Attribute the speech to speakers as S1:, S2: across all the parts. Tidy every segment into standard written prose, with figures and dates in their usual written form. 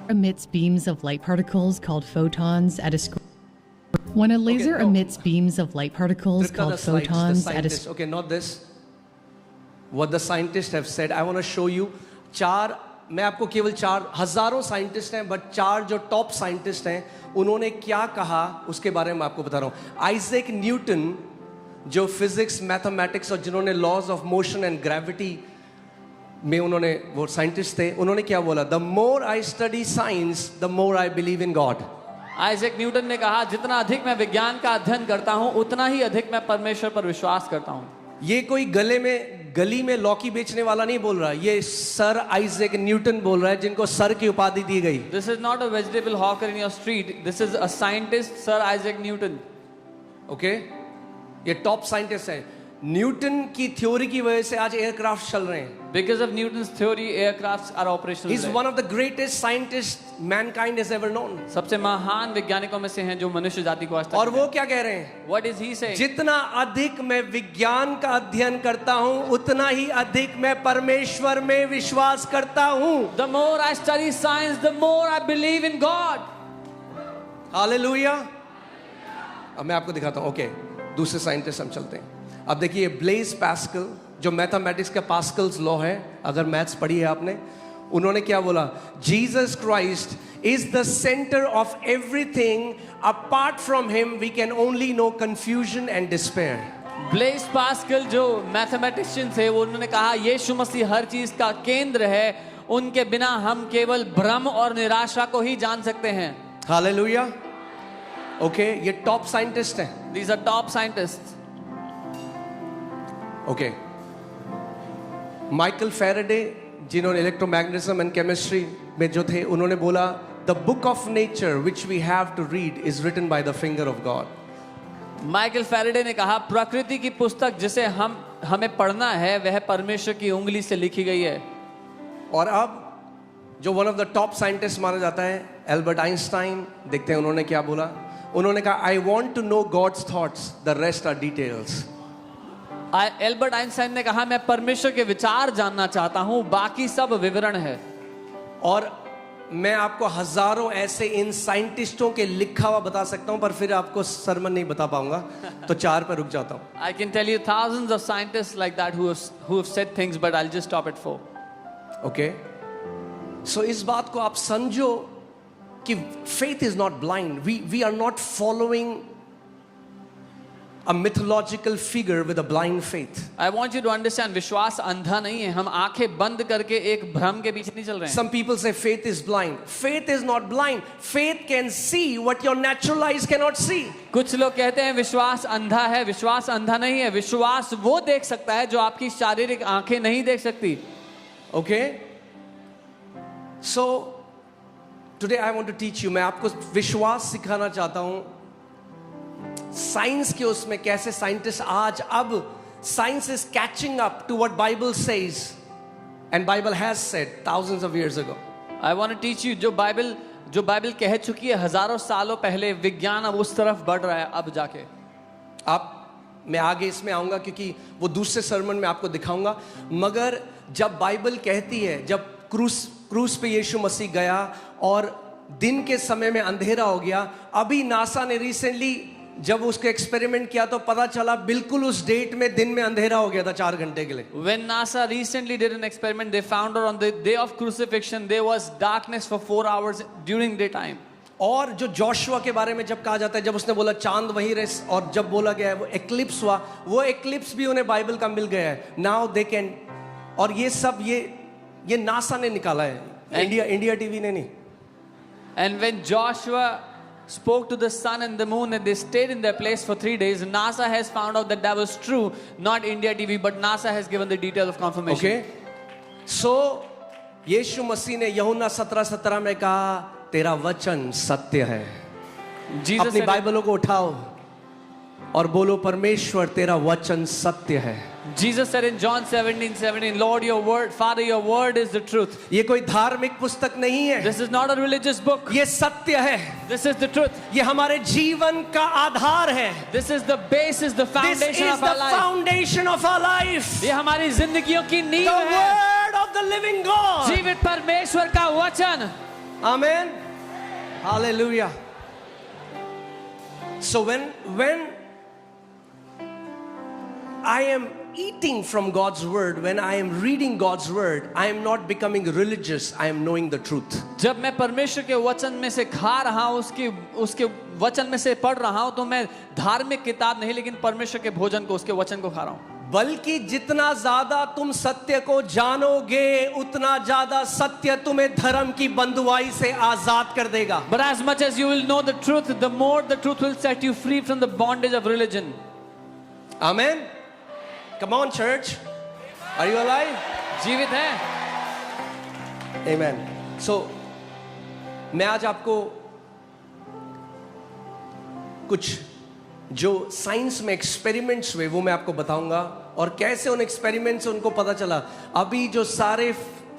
S1: emits beams of light particles called photons at a when a laser emits beams of light particles called photons at a
S2: okay, not this. What the scientists have said, I want to show you. चार, मैं आपको केवल चार, हजारों scientist हैं, but चार जो top scientist हैं, उन्होंने क्या कहा उसके बारे में आपको बता रहा हूँ. आइजैक न्यूटन, जो फिजिक्स, मैथमेटिक्स और जिन्होंने laws of motion and gravity में उन्होंने वो साइंटिस्ट थे, उन्होंने क्या बोला? The more I study science the more I believe in God.
S3: Isaac Newton ने कहा, जितना अधिक मैं विज्ञान का अध्ययन करता हूं, उतना ही अधिक मैं परमेश्वर पर विश्वास करता हूं.
S2: ये कोई गली में लौकी बेचने वाला नहीं बोल रहा, ये सर आइजैक न्यूटन बोल रहा है, जिनको सर की उपाधि दी गई.
S3: This is not a vegetable hawker in your street, this is a scientist, sir Isaac Newton.
S2: Okay, ये टॉप साइंटिस्ट है. न्यूटन की थ्योरी की वजह से आज एयरक्राफ्ट चल रहे हैं.
S3: Because of Newton's theory, aircrafts are operational.
S2: He's one of the greatest scientists mankind has ever known.
S3: सबसे महान वैज्ञानिकों में से हैं जो मनुष्य जाति को आज तक.
S2: और वो क्या कह रहे हैं?
S3: What is he saying?
S2: जितना अधिक मैं विज्ञान का अध्ययन करता हूँ, उतना ही अधिक मैं परमेश्वर में विश्वास करता हूँ.
S3: The more I study science, the more I believe in God.
S2: Hallelujah. अब मैं आपको दिखाता हूँ. ओके, दूसरे साइंटिस्ट हम चलते हैं. अब देखिए, ब्लेज पास्कल, जो मैथमेटिक्स का पास्कल्स लॉ है, अगर मैथ्स पढ़ी है आपने, उन्होंने क्या बोला? Jesus Christ is the centre of everything, apart from him we can only know confusion and despair.
S3: Blaise Pascal जो मैथमेटिशियन थे, उन्होंने कहा यीशु मसीह हर चीज का केंद्र है, उनके बिना हम केवल भ्रम और निराशा को ही जान सकते हैं.
S2: हालेलुया. ओके, ये टॉप साइंटिस्ट हैं.
S3: These are top scientists.
S2: Okay, Michael Faraday, जिन्होंने इलेक्ट्रोमैग्नेटिज्म एंड केमिस्ट्री में जो थे, उन्होंने बोला the book of nature which we have to read is written by the finger of God.
S3: Michael Faraday ने कहा, प्रकृति की पुस्तक जिसे हमें पढ़ना है, वह परमेश्वर की उंगली से लिखी गई है.
S2: और अब जो one of the top scientist माना जाता है, एल्बर्ट आइंस्टाइन, देखते हैं उन्होंने क्या बोला. उन्होंने कहा, I want to know God's thoughts, the rest are details.
S3: Albert Einstein ने कहा, मैं परमेश्वर के विचार जानना चाहता हूं, बाकी सब विवरण है.
S2: और मैं आपको हजारों ऐसे इन साइंटिस्टों के लिखा हुआ बता सकता हूं, पर फिर आपको सरमन नहीं बता पाऊंगा, तो चार पर रुक जाता हूं.
S3: I can tell you thousands of scientists like that who have said things, but I'll just stop at 4.
S2: Okay, सो इस बात को आप समझो कि faith is not blind. We are not following a mythological figure with a blind faith.
S3: I want you to understand, विश्वास अंधा नहीं है. हम आंखें बंद करके एक भ्रम के पीछे नहीं चल रहे हैं.
S2: Some people say faith is blind. Faith is not blind. Faith can see what your natural eyes cannot see.
S3: कुछ लोग कहते हैं विश्वास अंधा है. विश्वास अंधा नहीं है. विश्वास वो देख सकता है जो आपकी शारीरिक आंखें नहीं देख सकती.
S2: Okay? So today I want to teach you. मैं आपको विश्वास सिखाना चाहता हूं. साइंस के उसमें कैसे साइंटिस्ट आज, अब science is catching up to what Bible says and Bible has said thousands of years ago.
S3: I want to teach you, जो बाइबल कह चुकी है हजारों सालों पहले, विज्ञान अब उस तरफ बढ़ रहा है. अब जाके
S2: मैं आगे इसमें आऊंगा, क्योंकि वो दूसरे सरमन में आपको दिखाऊंगा. मगर जब बाइबल कहती है, जब क्रूस पे यीशु मसीह गया और दिन के समय में अंधेरा हो गया, अभी नासा ने रिसेंटली जब उसको एक्सपेरिमेंट किया तो पता चला बिल्कुल उस डेट में दिन में अंधेरा हो गया था 4 घंटे के लिए.
S3: When NASA recently did an experiment, they found out on the day of crucifixion there was darkness for 4 hours during daytime.
S2: और जो जोशुआ के बारे में जब कहा जाता है, जब उसने बोला चांद वहीं रहे, और जब बोला गया है वो एक्लिप्स हुआ, वो एक्लिप्स भी उन्हें बाइबल का मिल गया है. नाउ दे कैन, और ये सब ये नासा ने निकाला है, इंडिया टीवी ने नहीं.
S3: And when Joshua spoke to the sun and the moon and they stayed in their place for 3 days, NASA has found out that was true, not India TV, but NASA has given the detail of confirmation.
S2: Okay? So यीशु मसीह ने यूहन्ना 17:17 में कहा, तेरा वचन सत्य है. अपनी बाइबलों को उठाओ और बोलो, परमेश्वर तेरा वचन सत्य है.
S3: Jesus said in John 17:17, Lord, your word, Father, your word is the truth.
S2: ये कोई धार्मिक पुस्तक नहीं है.
S3: This is not a religious book.
S2: ये सत्य है.
S3: This is the truth.
S2: ये हमारे जीवन का आधार है.
S3: This is the basis, the foundation of our life.
S2: This is the foundation of our life.
S3: ये हमारी जिंदगियों की नींव है.
S2: The word of the living God.
S3: जीवित परमेश्वर का वचन.
S2: Amen. Hallelujah. So when I am eating from God's word, when I am reading God's word, I am not becoming religious, I am knowing the truth.
S3: जब मैं परमेश्वर के वचन में से खा रहा हूँ, उसके वचन में से पढ़ रहा हूँ, तो मैं धार्मिक किताब नहीं लेकिन परमेश्वर के भोजन को, उसके वचन को खा रहा हूँ.
S2: बल्कि जितना ज्यादा तुम सत्य को जानोगे, उतना ज्यादा सत्य तुम्हें धर्म की बंधुआई से आजाद कर देगा.
S3: But as much as you will know the truth, the more the truth will set you free from the bondage of religion.
S2: Amen. Come on, church. Are you alive?
S3: जीवित है.
S2: Amen. So, मैं आज आपको कुछ जो science में experiments हुए वो मैं आपको बताऊंगा, और कैसे उन एक्सपेरिमेंट्स से उनको पता चला. अभी जो सारे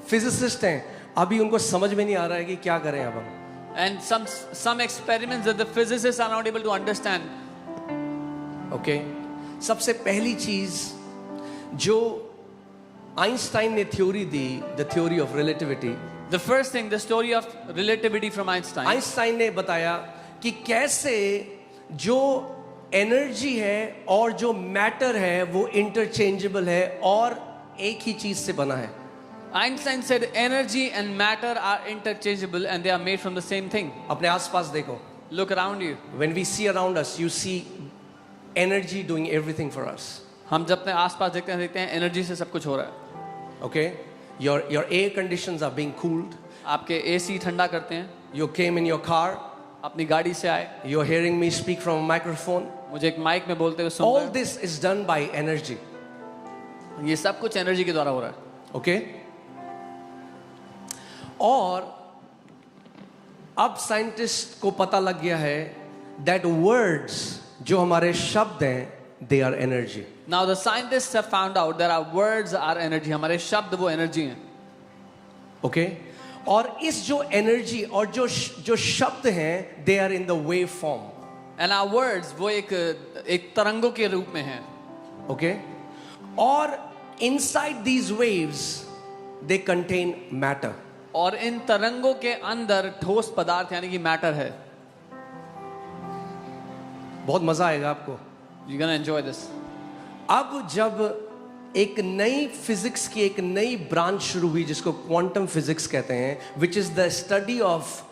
S2: फिजिसिस्ट हैं, अभी उनको समझ में नहीं आ रहा है कि क्या करें अब हम.
S3: And some experiments that the physicists are not able to understand.
S2: Okay. सबसे पहली चीज जो आइंस्टाइन ने theory the, the theory of relativity.
S3: The first thing, the story of relativity from Einstein.
S2: Einstein ने बताया कि कैसे जो एनर्जी है और जो मैटर है वो इंटरचेंजेबल है और एक ही चीज से बना है.
S3: Einstein said energy and matter are interchangeable and they are made from the same thing.
S2: अपने आसपास देखो.
S3: Look around you.
S2: When we see around us, you see energy doing everything for us.
S3: हम जब अपने आसपास देखते हैं एनर्जी से सब कुछ हो रहा है.
S2: Okay? Your air conditions are being cooled.
S3: आपके एसी ठंडा करते हैं.
S2: You came in your car.
S3: अपनी गाड़ी से आए.
S2: You're hearing me speak from a microphone.
S3: मुझे एक माइक में बोलते हुए सुन
S2: All
S3: रहे हैं.
S2: this is done by energy.
S3: ये सब कुछ एनर्जी के द्वारा हो रहा है.
S2: Okay? और अब साइंटिस्ट को पता लग गया है that words, जो हमारे शब्द हैं, they are energy.
S3: Now the scientists have found out that our words are energy. हमारे शब्द वो एनर्जी हैं.
S2: Okay? और इस जो एनर्जी और जो शब्द हैं, they are in the wave form.
S3: And our words वो एक तरंगों के रूप में हैं.
S2: Okay? और inside these waves they contain matter.
S3: और इन तरंगों के अंदर ठोस पदार्थ यानी कि मैटर है.
S2: बहुत मजा आएगा आपको.
S3: You're gonna enjoy this.
S2: अब जब एक नई फिजिक्स की एक नई ब्रांच शुरू हुई जिसको क्वांटम फिजिक्स कहते हैं, which is the study of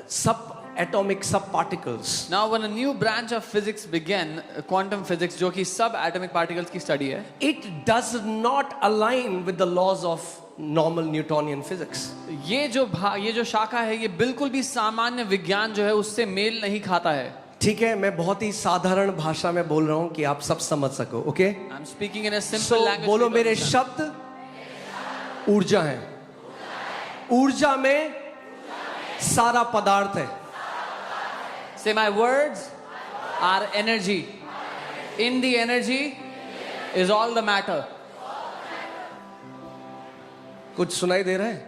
S2: subatomic subparticles.
S3: Now when a new branch of physics began, quantum physics, जो कि सब atomic particles की study है,
S2: It does not align with the laws of normal Newtonian physics.
S3: ये जो शाखा है ये बिल्कुल भी सामान्य विज्ञान जो है उससे मेल नहीं खाता है.
S2: ठीक है, मैं बहुत ही साधारण भाषा में बोल रहा हूं कि आप सब समझ सको. Okay?
S3: I'm speaking in a simple
S2: So
S3: language.
S2: बोलो,
S3: for you to
S2: मेरे
S3: understand.
S2: शब्द ऊर्जा है. ऊर्जा में सारा पदार्थ है.
S3: Say my words are energy. In the energy is all the matter.
S2: कुछ सुनाई दे रहा है?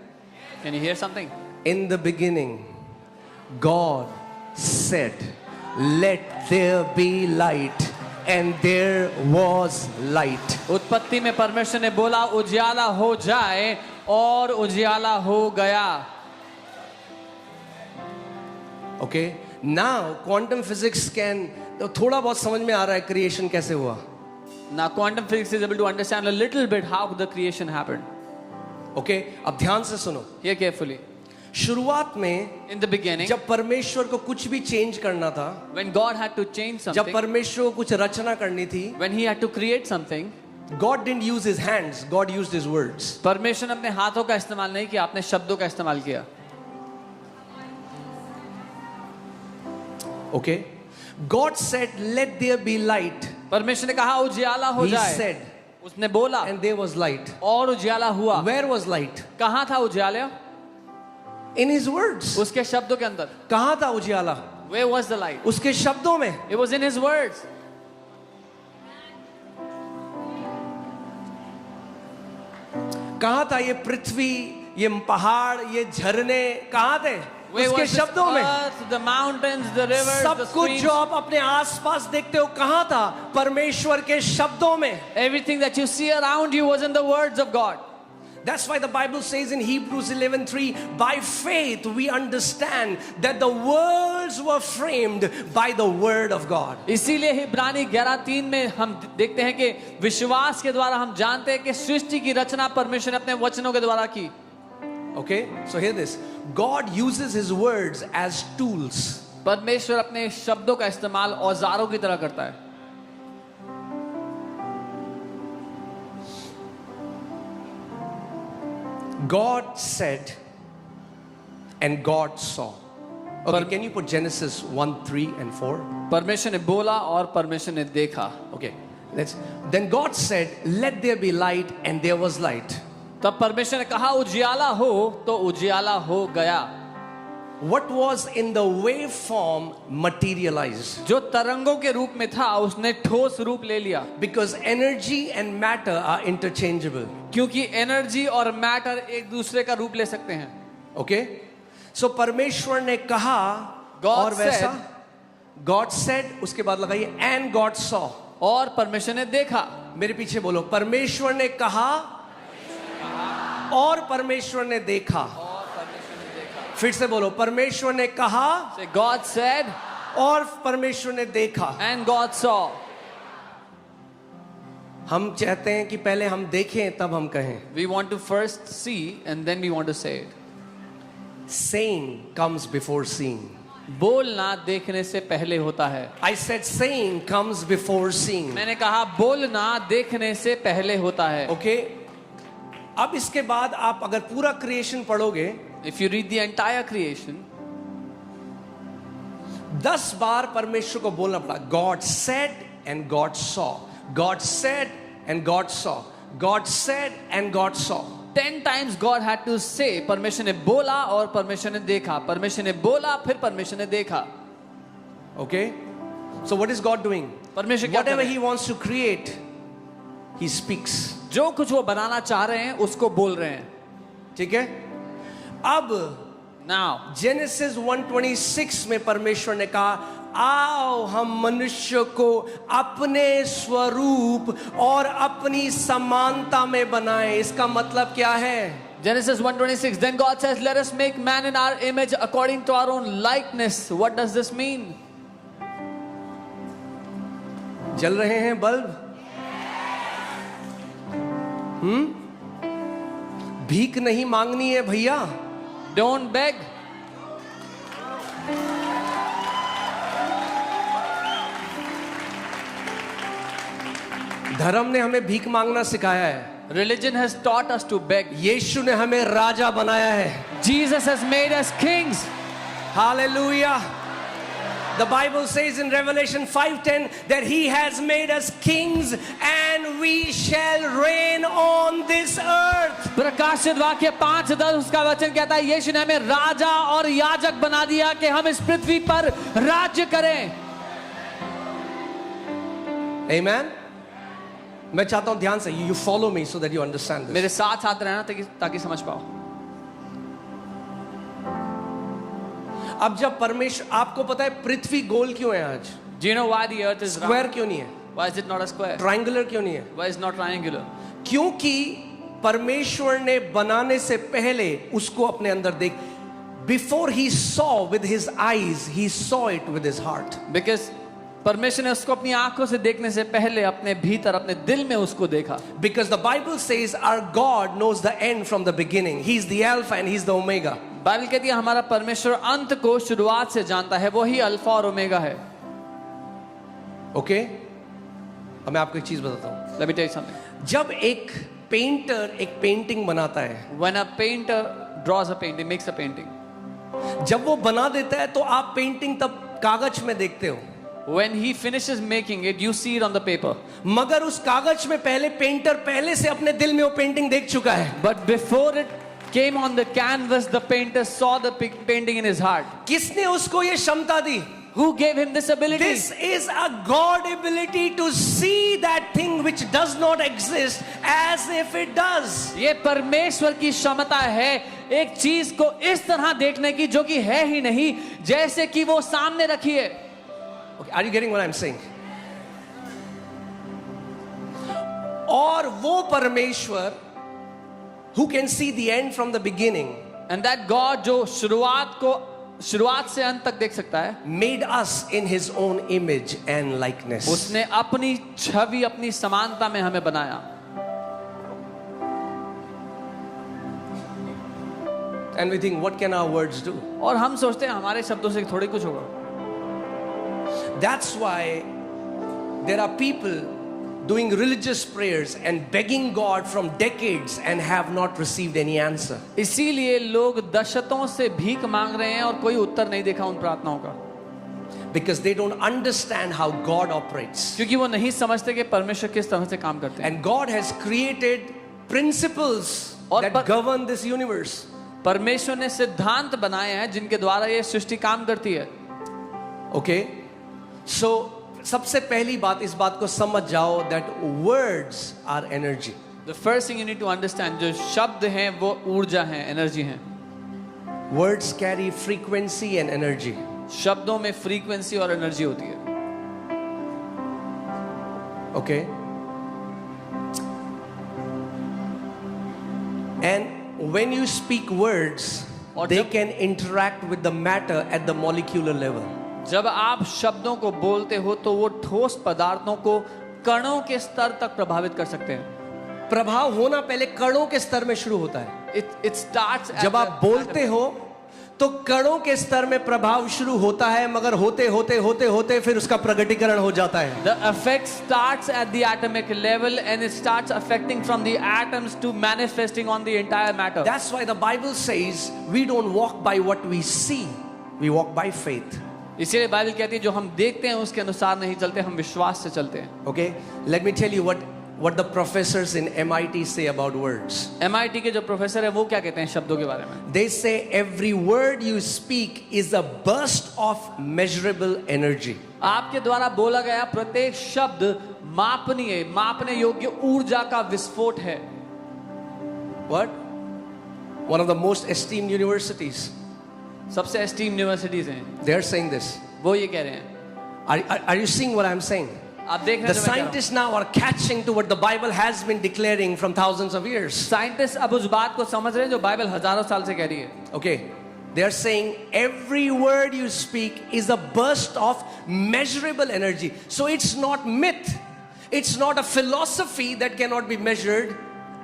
S3: Can you hear something?
S2: In the beginning, God said, "Let there be light," and there was light.
S3: उत्पत्ति में परमेश्वर ने बोला उजियाला हो जाए और उजियाला हो गया.
S2: Okay? Now, quantum physics can, तो थोड़ा बहुत समझ में आ रहा है क्रिएशन कैसे हुआ.
S3: Now quantum physics is able to understand a little bit how the creation happened.
S2: Okay? अब ध्यान से सुनो.
S3: Hear carefully.
S2: शुरुआत में
S3: In the beginning,
S2: जब परमेश्वर को कुछ भी चेंज करना था,
S3: when God had to change
S2: जब
S3: something,
S2: परमेश्वर को कुछ रचना करनी थी,
S3: when he had to create something,
S2: God didn't use his hands, God used his words.
S3: परमेश्वर ने अपने हाथों का इस्तेमाल नहीं किया, अपने शब्दों का इस्तेमाल किया.
S2: Okay? God said, "Let there be light."
S3: परमेश्वर ने कहा उजियाला हो
S2: He
S3: जाए.
S2: said,
S3: उसने बोला
S2: and there was light.
S3: और उजियाला हुआ.
S2: Where was light?
S3: कहाँ था उजियाला?
S2: In his words.
S3: उसके शब्दों के अंदर.
S2: कहाँ था उजियाला?
S3: Where was the light?
S2: उसके शब्दों में.
S3: It was in his words.
S2: कहाँ था ये पृथ्वी, ये पहाड़, ये झरने कहाँ थे?
S3: Where
S2: उसके
S3: was this
S2: शब्दों में.
S3: earth, the mountains, the rivers,
S2: सब
S3: the
S2: कुछ
S3: streams?
S2: जो आप अपने आसपास देखते हो कहाँ था? परमेश्वर के शब्दों में.
S3: Everything that you see around you was in the words of God.
S2: That's why the Bible says in Hebrews 11:3, by faith we understand that the worlds were framed by the word of God.
S3: इसीलिए इब्रानी 11:3 में हम देखते हैं कि विश्वास के द्वारा हम जानते हैं कि सृष्टि की रचना परमेश्वर ने अपने वचनों के द्वारा की.
S2: Okay, so hear this. God uses his words as tools.
S3: परमेश्वर अपने शब्दों का इस्तेमाल औजारों की तरह करता है.
S2: God said and God saw. Okay, can you put Genesis 1:3 and 4?
S3: परमेश्वर ने बोला और परमेश्वर ने देखा.
S2: Okay, then God said, let there be light, and there was light.
S3: तब परमेश्वर ने कहा उजियाला हो तो उजियाला हो गया.
S2: What was in the waveform materialized.
S3: जो तरंगों के रूप में था उसने ठोस रूप ले लिया.
S2: Because energy and matter are interchangeable.
S3: क्योंकि एनर्जी और मैटर एक दूसरे का रूप ले सकते हैं.
S2: Okay, so परमेश्वर ने कहा
S3: God
S2: और वैसा
S3: said,
S2: God said, उसके बाद लगाइए and God saw.
S3: और परमेश्वर ने देखा.
S2: मेरे पीछे बोलो, परमेश्वर ने कहा और परमेश्वर ने देखा. फिर से बोलो, परमेश्वर ने कहा
S3: Say, God said
S2: और परमेश्वर ने देखा.
S3: and God saw.
S2: हम चाहते हैं कि पहले हम देखें तब हम कहें.
S3: We want to first see and then we want to say it.
S2: Saying comes before seeing.
S3: बोलना देखने से पहले होता है.
S2: I said saying comes before seeing.
S3: मैंने कहा बोलना देखने से पहले होता है.
S2: Okay, अब इसके बाद आप अगर पूरा क्रिएशन पढ़ोगे,
S3: If you read the entire creation,
S2: 10 बार परमेश्वर को बोलना पड़ा. God said and God saw. God said and God saw. God said and God saw.
S3: 10 times God had to say, परमेश्वर ने बोला और परमेश्वर ने देखा. परमेश्वर ने बोला फिर परमेश्वर ने देखा.
S2: Okay, so what is God doing?
S3: परमेश्वर क्या कर
S2: Whatever
S3: रहे
S2: he
S3: हैं?
S2: wants to create, he speaks.
S3: जो कुछ वो बनाना चाह रहे हैं उसको बोल रहे हैं.
S2: ठीक है. अब
S3: Now,
S2: जेनेसिस 1:26 में परमेश्वर ने कहा, आओ हम मनुष्य को अपने स्वरूप और अपनी समानता में बनाएं. इसका मतलब क्या है?
S3: Genesis 1:26, then God says, let us make man in our image according to our own likeness. What does this mean?
S2: जल रहे हैं बल्ब? भीख नहीं मांगनी है भैया.
S3: Don't beg.
S2: धर्म ने हमें भीख मांगना सिखाया है.
S3: Religion has taught us to beg.
S2: यीशु ने हमें राजा बनाया है.
S3: Jesus has made us kings.
S2: Hallelujah. The Bible says in Revelation 5:10 that he has made us kings and we shall reign on this earth.
S3: प्रकाशित वाक्य 5:10 उसका वचन कहता है यीशु ने हमें राजा और याजक बना दिया कि हम इस पृथ्वी पर राज्य करें.
S2: Amen. मैं चाहता हूं ध्यान से you follow me so that you understand this.
S3: मेरे साथ साथ रहना ताकि समझ पाओ.
S2: अब जब परमेश्वर, आपको पता है पृथ्वी गोल क्यों है आज?
S3: Do you know why the earth is
S2: square
S3: round?
S2: क्यों नहीं है?
S3: Why is it not a square?
S2: Triangular क्यों नहीं है?
S3: Why is it not triangular?
S2: क्योंकि परमेश्वर ने बनाने से पहले उसको अपने अंदर देख, before he saw with his eyes, he saw it with his heart.
S3: Because परमेश्वर ने उसको अपनी आंखों से देखने से पहले अपने भीतर अपने दिल में उसको देखा.
S2: Because the Bible says our God knows the end from the beginning. He's the Alpha and he's the Omega.
S3: Bible कहती है हमारा परमेश्वर अंत को शुरुआत से जानता है. वो ही अल्फा और ओमेगा है.
S2: Okay? अब मैं आपको एक चीज बताता हूँ.
S3: Let me tell you something.
S2: जब एक पेंटर एक पेंटिंग बनाता है,
S3: When a painter draws a painting, makes a painting,
S2: जब वो बना देता है तो आप पेंटिंग तब कागज में देखते हो.
S3: when he finishes making it, you see it on the paper.
S2: मगर उस कागज में पहले पेंटर पहले से अपने दिल में वो पेंटिंग देख चुका है.
S3: But before it came on the canvas, the painter saw the painting in his heart.
S2: किसने उसको ये क्षमता दी?
S3: Who gave him this ability?
S2: This is a God ability to see that thing which does not exist as if it does.
S3: ये परमेश्वर की क्षमता है एक चीज को इस तरह देखने की जो कि है ही नहीं जैसे कि वो सामने रखी है.
S2: Okay, are you getting what I'm saying? और वो परमेश्वर who can see the end from the beginning,
S3: And that God जो शुरुआत से अंत तक देख सकता है,
S2: made us in his own image and likeness.
S3: उसने अपनी छवि अपनी समानता में हमें बनाया.
S2: And we think, what can our words do?
S3: और हम सोचते हैं हमारे शब्दों से थोड़ी कुछ होगा.
S2: That's why there are people doing religious prayers and begging God from decades and have not received any answer.
S3: इसीलिए लोग दशकों से भीख मांग रहे हैं और कोई उत्तर नहीं देखा उन प्रार्थनाओं का.
S2: Because they don't understand how God operates.
S3: क्योंकि वो नहीं समझते कि परमेश्वर किस तरह से काम करते हैं.
S2: And God has created principles that govern this universe.
S3: परमेश्वर ने सिद्धांत बनाए हैं जिनके द्वारा ये सृष्टि काम करती है.
S2: Okay? So सबसे पहली बात इस बात को समझ जाओ that words are energy.
S3: The first thing you need to understand, जो शब्द हैं वो ऊर्जा हैं, एनर्जी हैं.
S2: Words carry frequency and energy.
S3: शब्दों में फ्रीक्वेंसी और एनर्जी होती है.
S2: Okay? And when you speak words, they can interact with the matter at the molecular level.
S3: जब आप शब्दों को बोलते हो तो वो ठोस पदार्थों को कणों के स्तर तक प्रभावित कर सकते हैं.
S2: प्रभाव होना पहले कणों के स्तर में शुरू होता है.
S3: It starts at
S2: जब आप बोलते हो तो कणों के स्तर में प्रभाव शुरू होता है, मगर होते होते होते होते फिर उसका प्रकटीकरण हो जाता है.
S3: The effect starts at the atomic level and it starts affecting from the atoms to manifesting on the entire matter.
S2: That's why the Bible says we don't walk by what we see, we walk by faith.
S3: इसीलिए Bible कहती है जो हम देखते हैं उसके अनुसार नहीं चलते, हम विश्वास से चलते हैं.
S2: Okay, let me tell you what the professors in MIT say about words.
S3: MIT के जो प्रोफेसर है वो क्या कहते हैं शब्दों के बारे में?
S2: They say every word you speak is a burst of measurable energy.
S3: आपके द्वारा बोला गया प्रत्येक शब्द मापने योग्य ऊर्जा का विस्फोट है.
S2: What? One of the most esteemed universities.
S3: सबसे एस्टीम यूनिवर्सिटीज हैं.
S2: They are saying this.
S3: वो ये कह रहे हैं.
S2: Are you seeing what I'm saying?
S3: आप देख रहे
S2: The
S3: हैं जो मैं कह रहा हूं?
S2: scientists now are catching to what the Bible has been declaring from thousands of years.
S3: Scientist अब उस बात को समझ रहे हैं जो बाइबल हजारों साल से कह रही है.
S2: Okay, they are saying every word you speak is a burst of measurable energy. So it's not myth. It's not a philosophy that cannot be measured.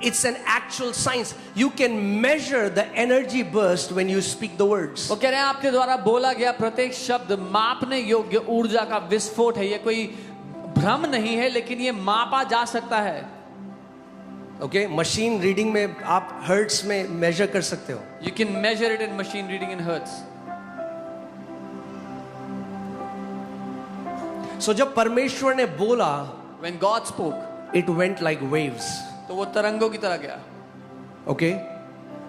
S2: It's an actual science. You can measure the energy burst when you speak the words.
S3: वो कह रहे हैं आपके द्वारा बोला गया प्रत्येक शब्द मापने योग्य ऊर्जा का विस्फोट है. ये कोई भ्रम नहीं है लेकिन ये मापा जा सकता है.
S2: Okay, machine reading में आप hertz में measure कर सकते हो.
S3: You can measure it in machine reading in hertz.
S2: So जब परमेश्वर ने बोला,
S3: When God spoke,
S2: it went like waves.
S3: तो वो तरंगों की तरह गया.
S2: Okay?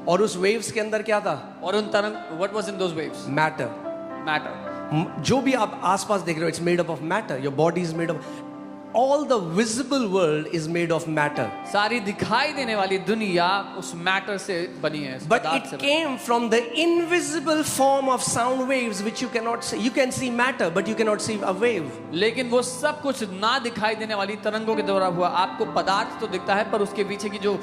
S2: और उस waves के अंदर क्या था?
S3: और उन तरंग, what was in those waves?
S2: Matter.
S3: Matter.
S2: जो भी आप आसपास देख रहे हो, it's made up of matter. Your body is made of. All the visible world is made of matter.
S3: सारी दिखाई देने वाली दुनिया उस मैटर से बनी है.
S2: But it came from the invisible form of sound waves which you cannot see. You can see matter, but you cannot see a wave.
S3: लेकिन वो सब कुछ ना दिखाई देने वाली तरंगों के द्वारा हुआ. आपको पदार्थ तो दिखता है पर उसके पीछे की जो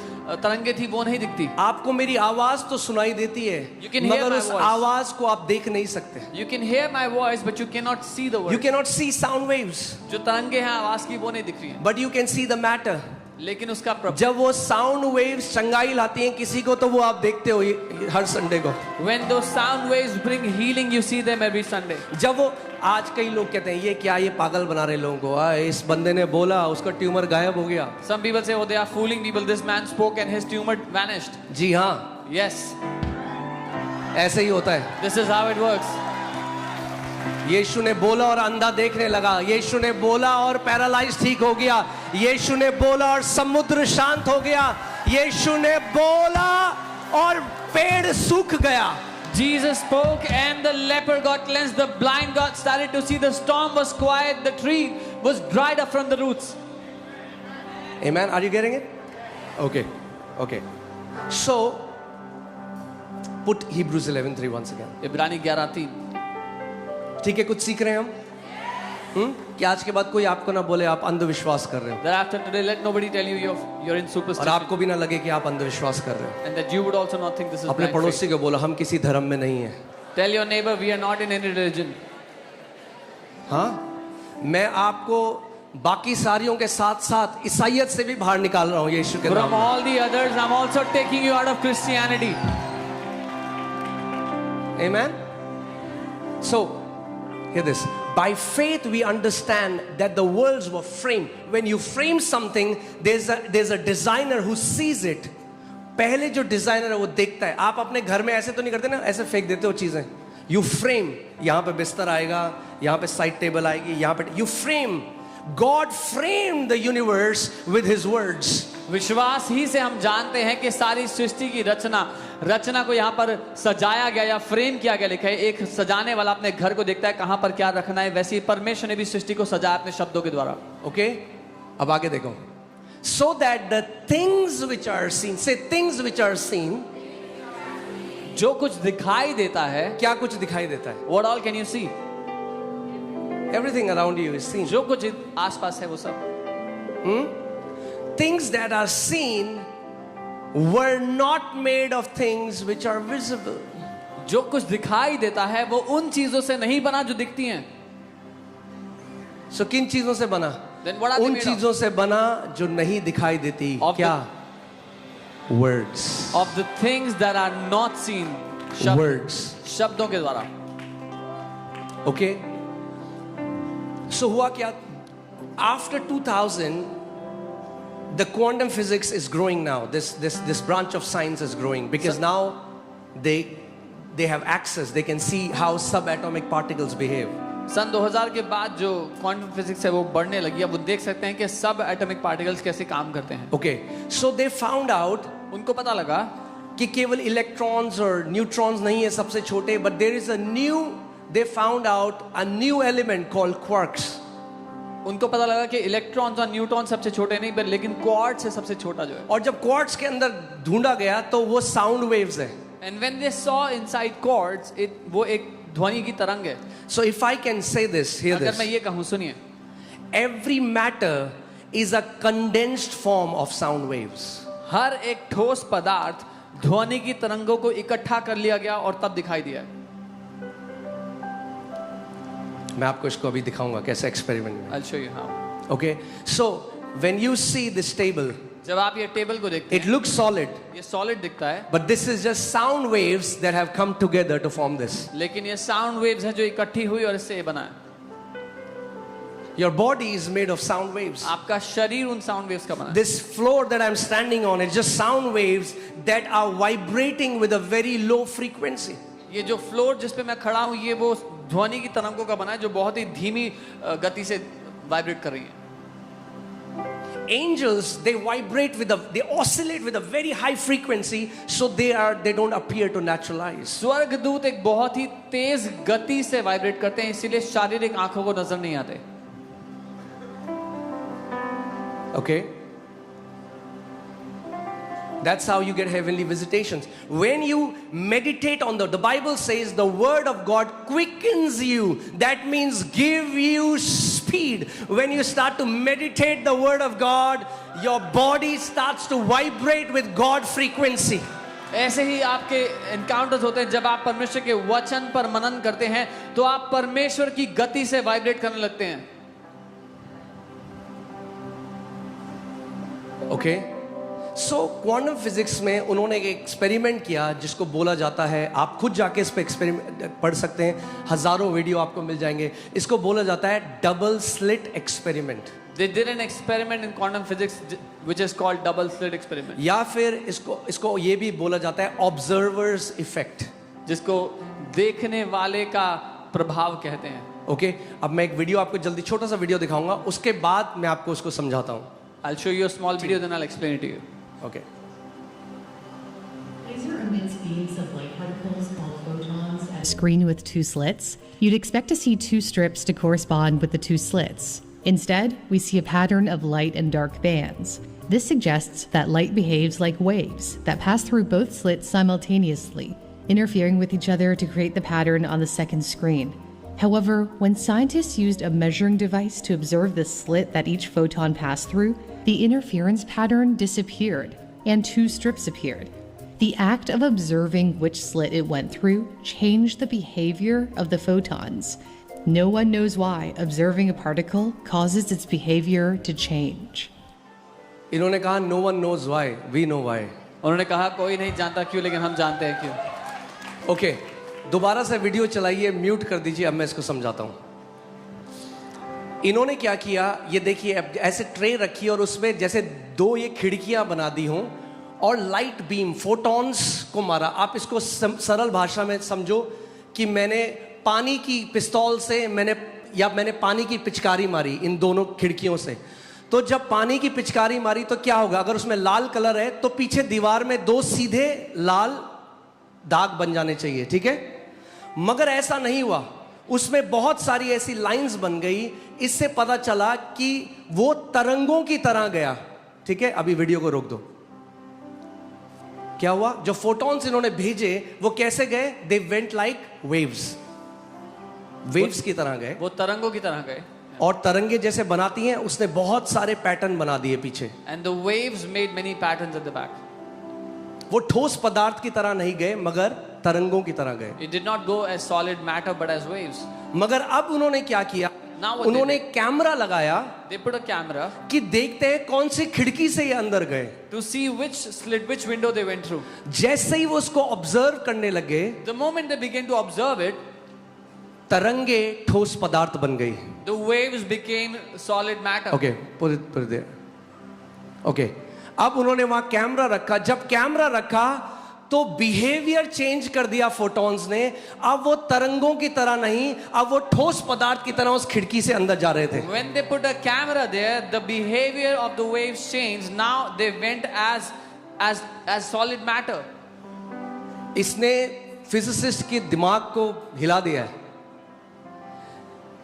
S3: तरंगे थी वो नहीं दिखती.
S2: आपको मेरी आवाज तो सुनाई देती है,
S3: You can hear
S2: मगर
S3: my
S2: उस
S3: voice.
S2: आवाज को आप देख नहीं सकते.
S3: You can hear my voice but you cannot see the
S2: You
S3: word.
S2: cannot see sound waves,
S3: जो तरंगे हैं आवाज की वो नहीं दिख रही हैं.
S2: but you can see the matter.
S3: लेकिन उसका प्रभाव.
S2: जब वो साउंड वेव्स चंगाई लाती हैं किसी को, तो वो आप देखते हो ये हर संडे को.
S3: When those sound waves bring healing, you see them every Sunday.
S2: जब वो, आज कई लोग कहते हैं ये क्या, ये पागल बना रहे लोगों को. इस बंदे ने बोला उसका ट्यूमर गायब हो गया.
S3: Some people say, oh, they are fooling people. This man spoke and his tumor vanished.
S2: जी हाँ,
S3: Yes,
S2: ऐसे ही होता है.
S3: this is how it works.
S2: यीशु ने बोला और अंधा देखने लगा. यीशु ने बोला और पैरालाइज ठीक हो गया. यीशु ने बोला और समुद्र शांत हो गया. यीशु ने बोला और पेड़ सूख गया.
S3: Jesus spoke and the leper got cleansed. The blind got started to see. The storm was quiet. The tree was dried up from the roots.
S2: Amen. Are you getting it? Okay. Okay. So put Hebrews 11:3 once again.
S3: इब्रानी 11:3.
S2: ठीक है, कुछ सीख रहे हैं हम. कि आज के बाद कोई आपको ना बोले आप अंधविश्वास कर रहे हो,
S3: That after today, let nobody tell you you're in
S2: और
S3: superstition.
S2: आपको भी ना लगे कि आप अंधविश्वास कर रहे हो.
S3: And that you would also not think this is
S2: अपने
S3: blind faith.
S2: पड़ोसी को बोलो हम किसी धर्म में नहीं है.
S3: Tell your neighbor, we are not in any religion.
S2: हाँ, मैं आपको बाकी सारियों के साथ साथ ईसाइयत से भी बाहर निकाल रहा हूँ यीशु के नाम
S3: From
S2: में.
S3: all the others, I'm also taking you out of Christianity.
S2: Amen. So, hear this. By faith, we understand that the worlds were framed. When you frame something, there's a designer who sees it. पहले जो designer है वो देखता है. आप अपने घर में ऐसे तो नहीं करते ना, ऐसे फेंक देते हो चीजें. You frame. यहाँ पे बिस्तर आएगा, यहाँ पे साइड टेबल आएगी, यहाँ पे you frame. God framed the universe with His words.
S3: विश्वास ही से हम जानते हैं कि सारी सृष्टि की रचना को यहाँ पर सजाया गया या फ्रेम किया गया. लिखा है एक सजाने वाला अपने घर को देखता है कहाँ पर क्या रखना है, वैसे ही परमेश्वर ने भी सृष्टि को सजाया अपने शब्दों के द्वारा.
S2: Okay? अब आगे देखो. So that the things which are seen, say things which are seen,
S3: जो कुछ दिखाई देता है,
S2: क्या कुछ दिखाई देता है?
S3: what all can you see?
S2: Everything around you is seen.
S3: जो कुछ आसपास है वो सब.
S2: Things that are seen were not made of things which are visible.
S3: जो कुछ दिखाई देता है वो उन चीजों से नहीं बना जो दिखती हैं.
S2: So किन चीजों से बना?
S3: Then what are they
S2: उन
S3: made
S2: चीजों से बना जो नहीं दिखाई देती.
S3: Of
S2: क्या? Words.
S3: of the things that are not seen.
S2: Words.
S3: शब्दों के द्वारा.
S2: Okay? So हुआ क्या? After 2000, the quantum physics is growing now. This branch of science is growing because now they have access. They can see how subatomic particles behave.
S3: सन 2000 के बाद जो quantum physics है वो बढ़ने लगी. अब वो देख सकते हैं कि सब एटॉमिक पार्टिकल्स कैसे काम करते हैं.
S2: Okay, so they found out
S3: उनको पता लगा
S2: कि केवल इलेक्ट्रॉन्स और न्यूट्रॉन्स नहीं है सबसे छोटे, but there is a new, they found out a new element called quarks.
S3: उनको पता लगा कि इलेक्ट्रॉन्स और न्यूट्रॉन सबसे छोटे नहीं पर लेकिन क्वार्ट्ज है सबसे छोटा जो है.
S2: और जब क्वार्ट्स के अंदर ढूंढा गया तो वो साउंड वेव्स है.
S3: And when they saw inside quartz वो एक ध्वनि की तरंग है.
S2: So if I can say this, hear
S3: अगर
S2: this.
S3: मैं ये कहूँ सुनिए,
S2: Every matter is a condensed form of sound waves.
S3: हर एक ठोस पदार्थ ध्वनि की तरंगों को इकट्ठा कर लिया गया और तब दिखाई दिया.
S2: मैं आपको इसको अभी दिखाऊंगा कैसे एक्सपेरिमेंट में.
S3: I'll show you how.
S2: Okay, so when you see this table,
S3: जब आप ये टेबल को देखते
S2: it
S3: हैं
S2: looks solid,
S3: ये सॉलिड दिखता है,
S2: but this is just sound waves that have come together to form this.
S3: लेकिन ये साउंड वेव्स हैं जो इकट्ठी हुई और इससे ये बना है.
S2: Your body is made of sound waves.
S3: आपका शरीर उन साउंड वेव्स का बना है.
S2: This floor that I'm standing on is just sound waves that are vibrating with a very low frequency.
S3: ये जो फ्लोर जिस पे मैं खड़ा हूँ ये वो ध्वनि की तरंगों का बना है जो बहुत ही धीमी गति से वाइब्रेट कर रही है.
S2: Angels, they vibrate they oscillate with a very high frequency, so they don't appear to natural eyes.
S3: स्वर्गदूत एक बहुत ही तेज गति से वाइब्रेट करते हैं इसीलिए शारीरिक आंखों को नजर नहीं आते.
S2: Okay? That's how you get heavenly visitations. When you meditate on the Bible says the word of God quickens you. That means give you speed. When you start to meditate the word of God, your body starts to vibrate with God frequency.
S3: ऐसे ही आपके encounters होते हैं जब आप परमेश्वर के वचन पर मनन करते हैं तो आप परमेश्वर की गति से वाइब्रेट करने लगते हैं.
S2: Okay? So क्वांटम फिजिक्स में उन्होंने एक एक्सपेरिमेंट किया जिसको बोला जाता है, आप खुद जाके इस पे एक्सपेरिमेंट पढ़ सकते हैं, हजारों वीडियो आपको मिल जाएंगे. इसको बोला जाता है double slit experiment.
S3: They did an experiment in quantum physics which is called double slit experiment.
S2: या फिर इसको ये भी बोला जाता है ऑब्जर्वर्स इफेक्ट,
S3: जिसको देखने वाले का प्रभाव कहते हैं.
S2: ओके अब मैं एक वीडियो आपको जल्दी छोटा सा वीडियो दिखाऊंगा, उसके बाद मैं आपको उसको समझाता हूँ.
S3: I'll show you a small video then I'll explain it to you.
S2: Okay
S1: Laser emits beams of light particles called photons at a screen with two slits. You'd expect to see two strips to correspond with the two slits. Instead, we see a pattern of light and dark bands. This suggests that light behaves like waves that pass through both slits simultaneously, interfering with each other to create the pattern on the second screen. However, when scientists used a measuring device to observe the slit that each photon passed through, the interference pattern disappeared and two strips appeared. The act of observing which slit it went through changed the behavior of the photons. No one knows why observing a particle causes its behavior to change.
S2: इन्होंने कहा no one knows why, we know why.
S3: उन्होंने कहा कोई नहीं जानता क्यों, लेकिन हम जानते हैं क्यों।
S2: ओके, दोबारा से वीडियो चलाइए, म्यूट कर दीजिए, अब मैं इसको समझाता हूं। इन्होंने क्या किया, ये देखिए, ऐसे ट्रे रखी और उसमें जैसे दो ये खिड़कियां बना दी हों और लाइट बीम फोटॉन्स को मारा। आप इसको सरल भाषा में समझो कि मैंने पानी की पिस्तौल से मैंने पानी की पिचकारी मारी इन दोनों खिड़कियों से। तो जब पानी की पिचकारी मारी तो क्या होगा, अगर उसमें लाल कलर है तो पीछे दीवार में दो सीधे लाल दाग बन जाने चाहिए, ठीक है। मगर ऐसा नहीं हुआ, उसमें बहुत सारी ऐसी लाइंस बन गई। इससे पता चला कि वो तरंगों की तरह गया, ठीक है। अभी वीडियो को रोक दो। क्या हुआ, जो फोटॉन्स इन्होंने भेजे वो कैसे गए, they went like waves, waves की तरह गए,
S3: वो तरंगों की तरह गए।
S2: और तरंगे जैसे बनाती हैं, उसने बहुत सारे पैटर्न बना दिए पीछे।
S3: And the waves made many patterns at the back.
S2: वो ठोस पदार्थ की तरह नहीं गए, मगर तरंगों की तरह गए।
S3: It did not go as solid matter but as waves.
S2: मगर अब उन्होंने क्या किया,
S3: Now what
S2: उन्होंने कैमरा लगाया
S3: They put a camera
S2: कि देखते हैं कौन सी खिड़की से ये अंदर गए।
S3: to see which slit, which window they went through.
S2: जैसे ही वो उसको ऑब्जर्व करने लगे,
S3: The moment they began to observe it,
S2: तरंगे ठोस पदार्थ बन गई।
S3: the waves became solid matter.
S2: Okay, पूरी देर। ओके, अब उन्होंने वहां कैमरा रखा। जब कैमरा रखा तो बिहेवियर चेंज कर दिया फोटॉन्स ने। अब वो तरंगों की तरह नहीं, अब वो ठोस पदार्थ की तरह उस खिड़की से अंदर जा रहे थे।
S3: When they put a camera there, the behavior of the waves changed. Now they went as solid matter.
S2: इसने फिजिसिस्ट के दिमाग को हिला दिया है।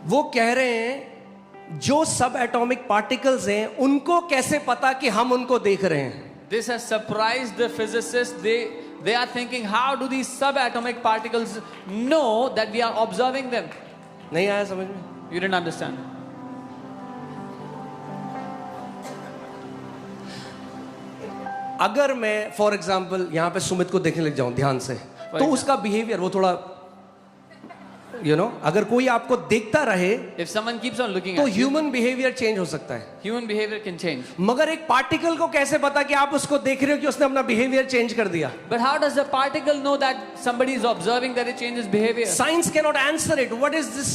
S2: वो कह रहे हैं जो सब एटॉमिक पार्टिकल्स हैं उनको कैसे पता कि हम उनको देख रहे हैं।
S3: This has surprised the physicists. They are thinking, how do these subatomic particles know that we are observing them?
S2: नहीं आया समझ में?
S3: You didn't understand.
S2: अगर मैं फॉर एग्जाम्पल यहां पे सुमित को देखने लग जाऊं ध्यान से, तो
S3: example.
S2: उसका बिहेवियर वो थोड़ा अगर कोई आपको देखता रहे
S3: If someone keeps on looking
S2: तो
S3: at you,
S2: human behaviour change हो सकता है।
S3: human behavior can change.
S2: मगर एक पार्टिकल को कैसे पता कि आप उसको देख रहे हो कि उसने अपना बिहेवियर चेंज कर दिया?
S3: But how does the particle know that somebody is observing that it changes behavior?
S2: Science can not answer it. What is this